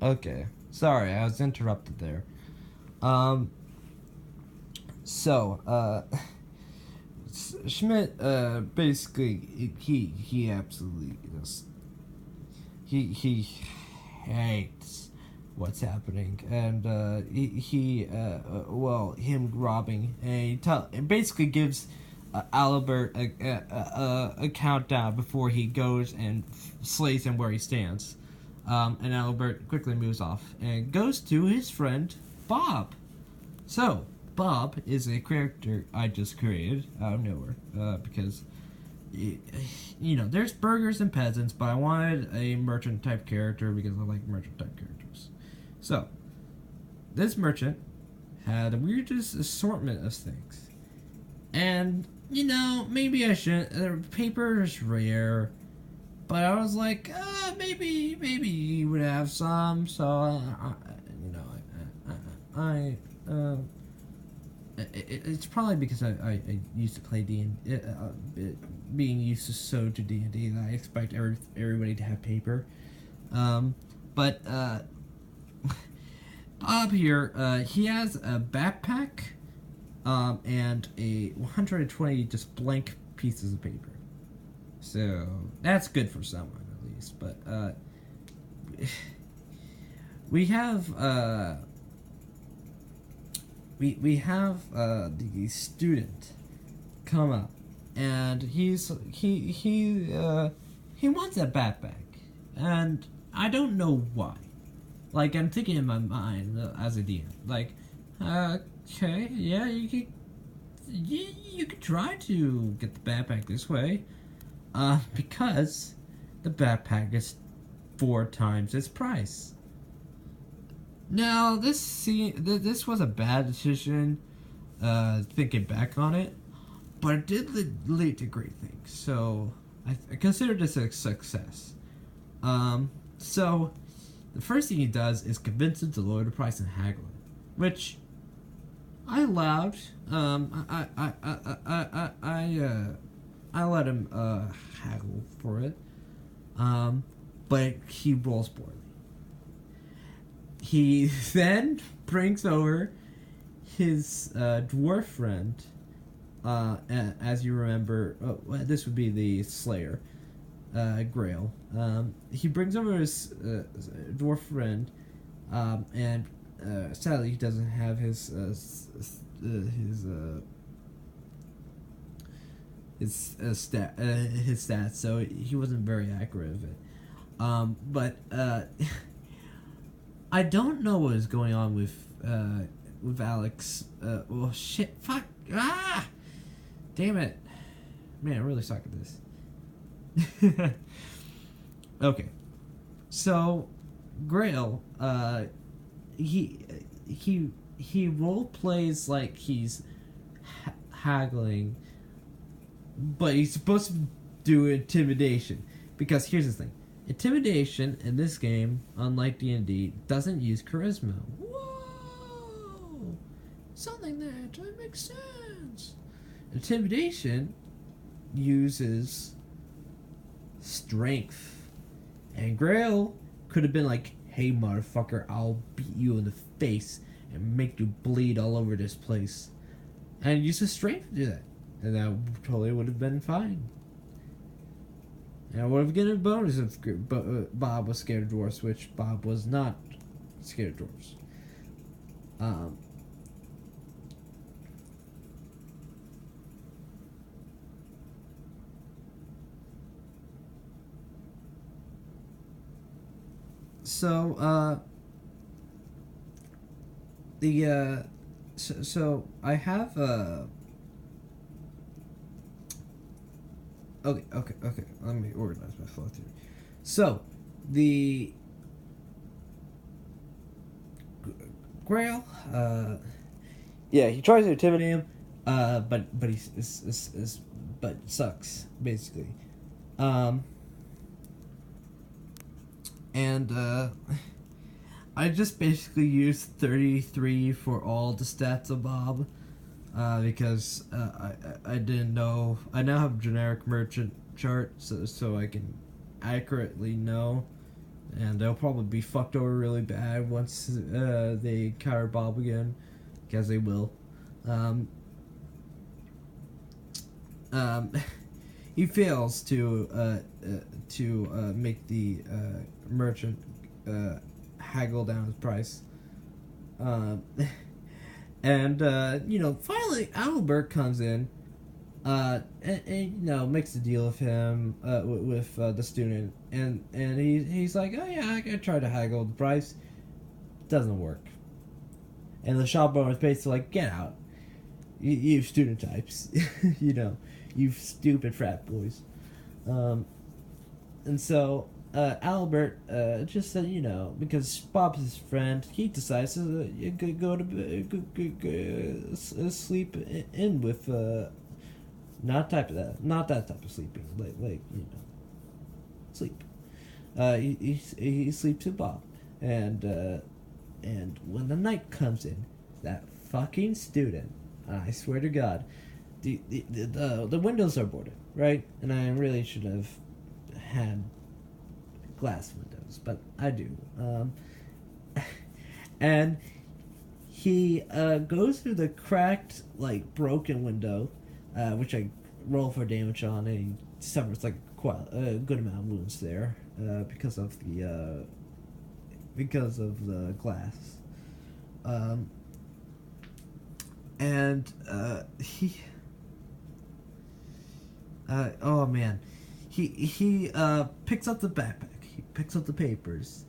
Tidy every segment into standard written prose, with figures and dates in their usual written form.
Okay. Sorry, I was interrupted there. Um, so, Schmidt, basically, he absolutely just, he hates what's happening, and, well, him robbing, and it basically gives, Albert a countdown before he goes and slays him where he stands. And Albert quickly moves off and goes to his friend Bob. So, Bob is a character I just created out of nowhere because, there's burgers and peasants, but I wanted a merchant type character because I like merchant type characters. So, this merchant had the weirdest assortment of things. And, maybe I shouldn't. Paper is rare, but I was like, maybe you would have some. So, it's probably because I used to play D&D, being used to D&D, that I expect everybody to have paper. But Bob here, he has a backpack, and a 120 just blank pieces of paper. So that's good for someone at least. But we have we have the student come up, and he wants a backpack, and I don't know why. Like, I'm thinking in my mind as a DM, like, okay, yeah, you could try to get the backpack this way, because the backpack is 4 times its price. Now, this was a bad decision, thinking back on it, but it did lead to great things, so I consider this a success. So, the first thing he does is convince him to lower the price and haggle it, which I allowed. I let him haggle for it, but he rolls poorly. He then brings over his dwarf friend, as you remember, this would be the Slayer, Grail. He brings over his dwarf friend, and sadly he doesn't have his stats, so he wasn't very accurate of it. But I don't know what is going on with Alex. Well, shit, fuck, damn it, man, I really suck at this. Okay, so Grail, he role plays like he's haggling, but he's supposed to do intimidation, because here's the thing. Intimidation in this game, unlike D&D, doesn't use charisma. Whoa! Something that makes sense. Intimidation uses strength. And Grail could have been like, hey motherfucker, I'll beat you in the face and make you bleed all over this place. And use his strength to do that. And that totally would have been fine. And I would have given a bonus if Bob was scared of dwarves, which Bob was not scared of dwarves. So I have Okay. Let me organize my flow through. So, the Grail, yeah, he tries to intimidate him, but he's but sucks basically, and I just basically used 33 for all the stats of Bob. Because I didn't know. I now have a generic merchant chart, so I can accurately know and they'll probably be fucked over really bad once they encounter Bob again, because they will. Um, um, he fails to make the merchant haggle down his price. Um, and finally Albert comes in, and makes a deal with him, with the student, and he's like, oh yeah, I tried to haggle the price, doesn't work. And the shop owner is basically like, get out, you student types, you stupid frat boys. And so Albert just said, because Bob's his friend, he decides to go to sleep in with not that type of sleeping, like sleep. He sleeps with Bob, and when the night comes in, that fucking student, I swear to God, the windows are boarded, right? And I really should have had glass windows, but I do. And he goes through the cracked, broken window, which I roll for damage on, and he suffers quite a good amount of wounds there because of the glass. And he oh man, he picks up the backpack. He picks up the papers.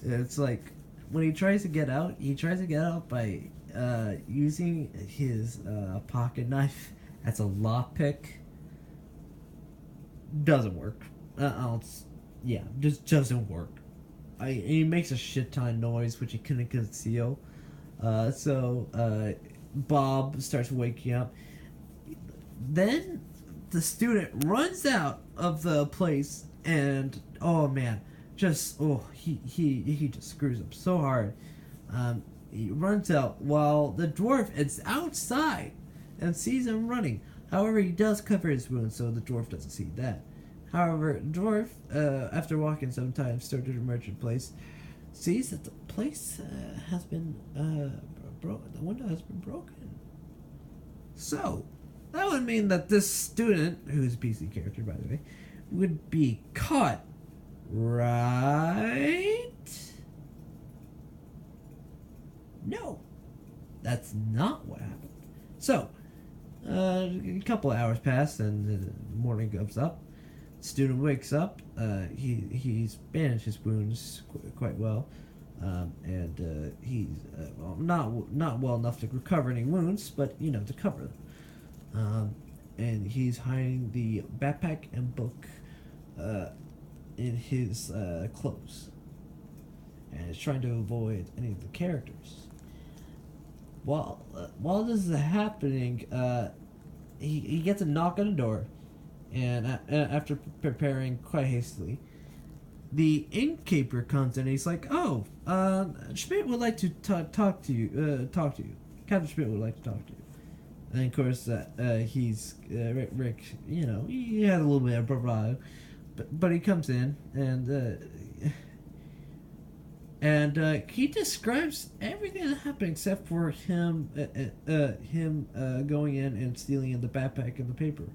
It's like when he tries to get out, by using his pocket knife as a lockpick. Doesn't work. Just doesn't work. He makes a shit ton of noise, which he couldn't conceal. So Bob starts waking up. Then the student runs out of the place, and oh man, he just screws up so hard. He runs out while the dwarf is outside and sees him running. However, he does cover his wounds, so the dwarf doesn't see that. However, dwarf, after walking some time, started to merchant place, sees that the place has been broken. The window has been broken. So that would mean that this student, who's a PC character by the way, would be caught, right? No, that's not what happened. So a couple of hours pass, and the morning comes up. Student wakes up. He's bandaged his wounds quite well, and he's not well enough to recover any wounds, but to cover them. And he's hiding the backpack and book in his clothes, and is trying to avoid any of the characters. While this is happening, he gets a knock on the door. And after preparing quite hastily, the innkeeper comes in and he's like, "Oh, Schmidt would like to talk to you. Captain Schmidt would like to talk to you." And of course, he's Rick. He has a little bit of bravado, but he comes in and he describes everything that happened except for him going in and stealing the backpack and the paper.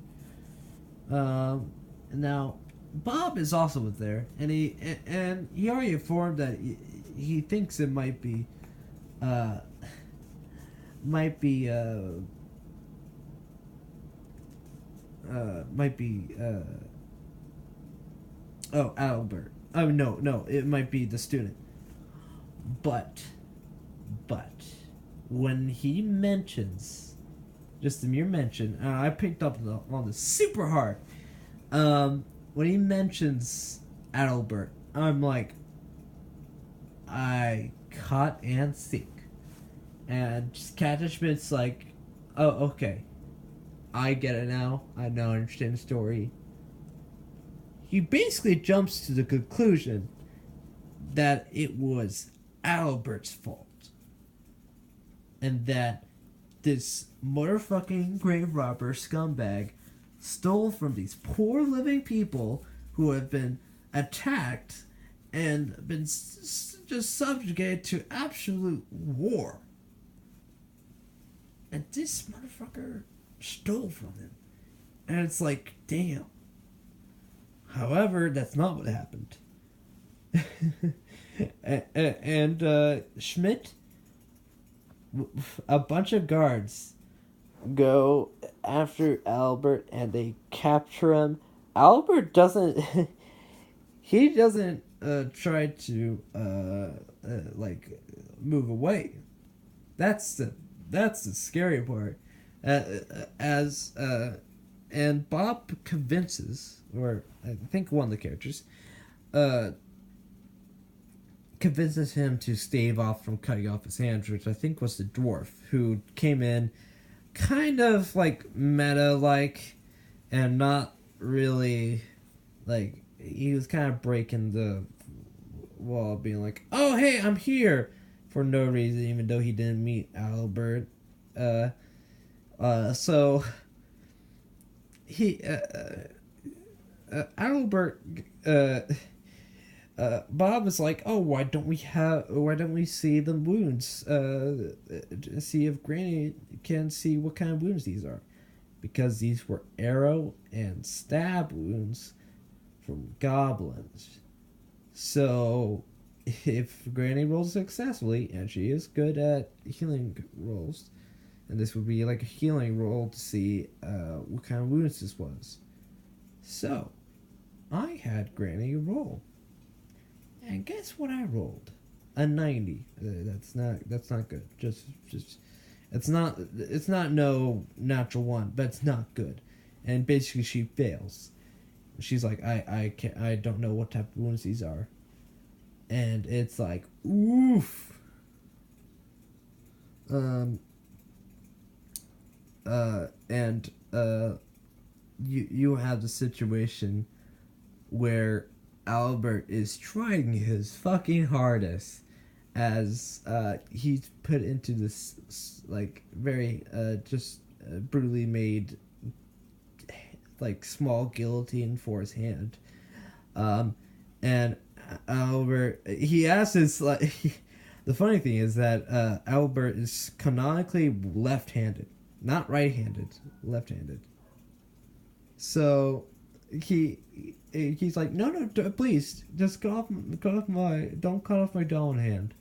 Now Bob is also there, and he already informed that he thinks it might be Albert. Oh no, it might be the student. But when he mentions, just a mere mention, I picked up on this super hard. When he mentions Albert, I'm like, I caught and sick. And Captain Schmidt's like, oh, okay, I get it now. I now understand the story. He basically jumps to the conclusion that it was Albert's fault. And that this motherfucking grave robber scumbag stole from these poor living people who have been attacked and been just subjugated to absolute war. And this motherfucker stole from him. And it's like, damn. However, that's not what happened. and Schmidt, a bunch of guards go after Albert and they capture him. Albert doesn't he doesn't try to like move away. That's the scary part. And Bob convinces, or I think one of the characters convinces him to stave off from cutting off his hands, which I think was the dwarf who came in kind of like meta-like and not really like, he was kind of breaking the wall, being like, oh hey, I'm here, for no reason, even though he didn't meet Albert. So he Albert Bob is like, oh, why don't we see the wounds, see if Granny can see what kind of wounds these are, because these were arrow and stab wounds from goblins. So if Granny rolls successfully, and she is good at healing rolls, and this would be like a healing roll to see what kind of wounds this was. So I had Granny roll, and guess what I rolled? A 90. That's not good. Just it's not no natural one, but it's not good. And basically she fails. She's like, I don't know what type of wounds these are. And it's like, oof. You have the situation where Albert is trying his fucking hardest as he's put into this like very brutally made like small guillotine for his hand, and Albert, he asks his like the funny thing is that Albert is canonically left-handed, not right-handed, left-handed. So he's like, no, please, just don't cut off my down hand.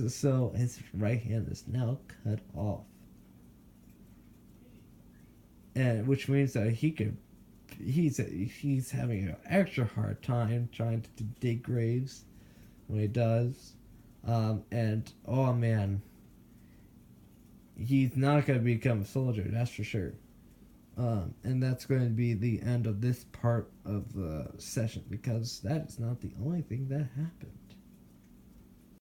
So his right hand is now cut off, and which means that he's having an extra hard time trying to dig graves when he does, and oh man, he's not going to become a soldier, that's for sure. And that's going to be the end of this part of the session, because that is not the only thing that happened.